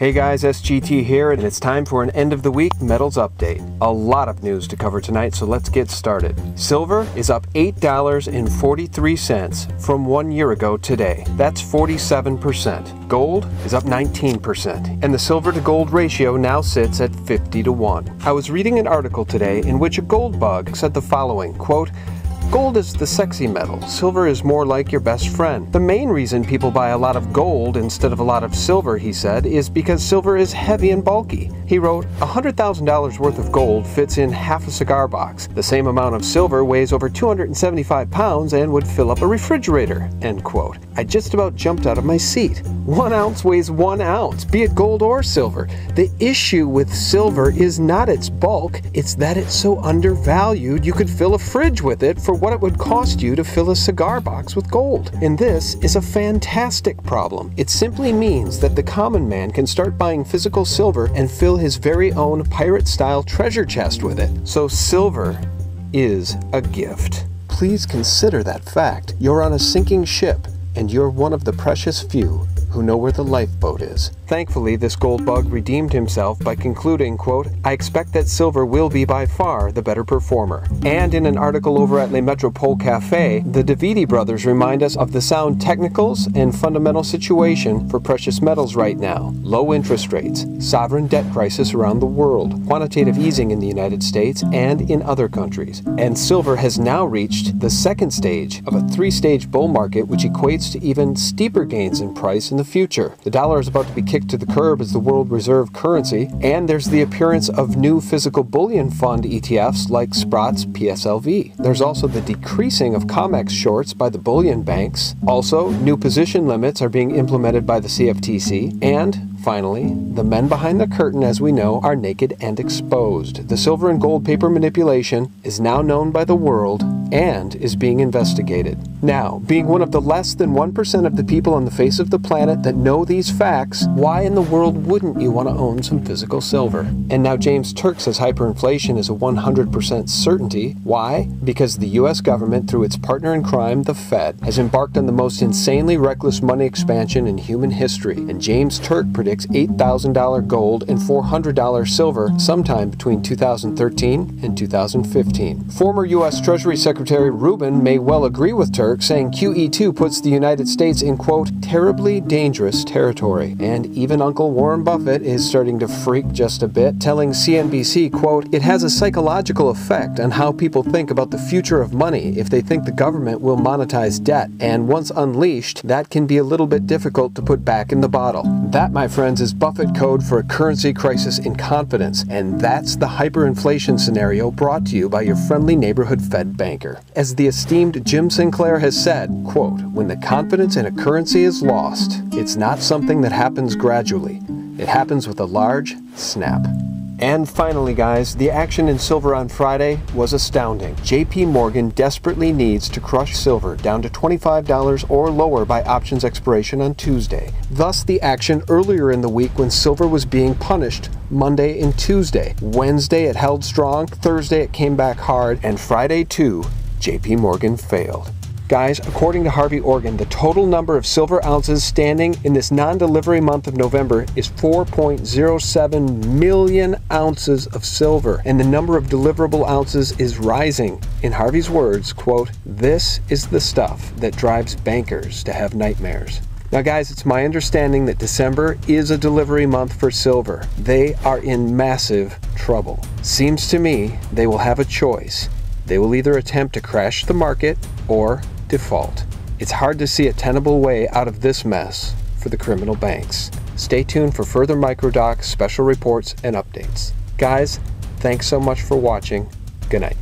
Hey guys, SGT here, and it's time for an end of the week metals update. A lot of news to cover tonight, so let's get started. Silver is up $8.43 from 1 year ago today. That's 47%. Gold is up 19%, and the silver to gold ratio now sits at 50-1. I was reading an article today in which a gold bug said the following, quote, "Gold is the sexy metal. Silver is more like your best friend. The main reason people buy a lot of gold instead of a lot of silver," he said, "is because silver is heavy and bulky." He wrote, $100,000 worth of gold fits in half a cigar box. The same amount of silver weighs over 275 pounds and would fill up a refrigerator, end quote. I just about jumped out of my seat. 1 ounce weighs 1 ounce, be it gold or silver. The issue with silver is not its bulk, it's that it's so undervalued you could fill a fridge with it for what it would cost you to fill a cigar box with gold. And this is a fantastic problem. It simply means that the common man can start buying physical silver and fill his very own pirate-style treasure chest with it. So silver is a gift. Please consider that fact. You're on a sinking ship, and you're one of the precious few who know where the lifeboat is. Thankfully, this gold bug redeemed himself by concluding, quote, "I expect that silver will be by far the better performer." And in an article over at Le Metropole Cafe, the Davidi brothers remind us of the sound technicals and fundamental situation for precious metals right now. Low interest rates, sovereign debt crisis around the world, quantitative easing in the United States and in other countries. And silver has now reached the second stage of a three-stage bull market, which equates to even steeper gains in price in the future. The dollar is about to be kicked to the curb as the world reserve currency, and there's the appearance of new physical bullion fund ETFs like Sprott's PSLV. There's also the decreasing of COMEX shorts by the bullion banks. Also, new position limits are being implemented by the CFTC, and finally, the men behind the curtain, as we know, are naked and exposed. The silver and gold paper manipulation is now known by the world and is being investigated. Now, being one of the less than 1% of the people on the face of the planet that know these facts, why in the world wouldn't you want to own some physical silver? And now James Turk says hyperinflation is a 100% certainty. Why? Because the US government, through its partner in crime, the Fed, has embarked on the most insanely reckless money expansion in human history. And James Turk predicts $8,000 gold and $400 silver sometime between 2013 and 2015. Former US Treasury Secretary Rubin may well agree with Turk, saying QE2 puts the United States in, quote, terribly dangerous territory. And even Uncle Warren Buffett is starting to freak just a bit, telling CNBC, quote, it has a psychological effect on how people think about the future of money if they think the government will monetize debt. And once unleashed, that can be a little bit difficult to put back in the bottle. That, my friends, is Buffett code for a currency crisis in confidence. And that's the hyperinflation scenario brought to you by your friendly neighborhood Fed banker. As the esteemed Jim Sinclair has said, quote, when the confidence in a currency is lost, it's not something that happens gradually. It happens with a large snap. And finally, guys, the action in silver on Friday was astounding. JP Morgan desperately needs to crush silver down to $25 or lower by options expiration on Tuesday. Thus, the action earlier in the week when silver was being punished Monday and Tuesday. Wednesday it held strong, Thursday it came back hard, and Friday too, JP Morgan failed. Guys, according to Harvey Organ, the total number of silver ounces standing in this non-delivery month of November is 4.07 million ounces of silver, and the number of deliverable ounces is rising. In Harvey's words, quote, this is the stuff that drives bankers to have nightmares. Now guys, it's my understanding that December is a delivery month for silver. They are in massive trouble. Seems to me they will have a choice. They will either attempt to crash the market or default. It's hard to see a tenable way out of this mess for the criminal banks. Stay tuned for further microdocs, special reports, and updates. Guys, thanks so much for watching. Good night.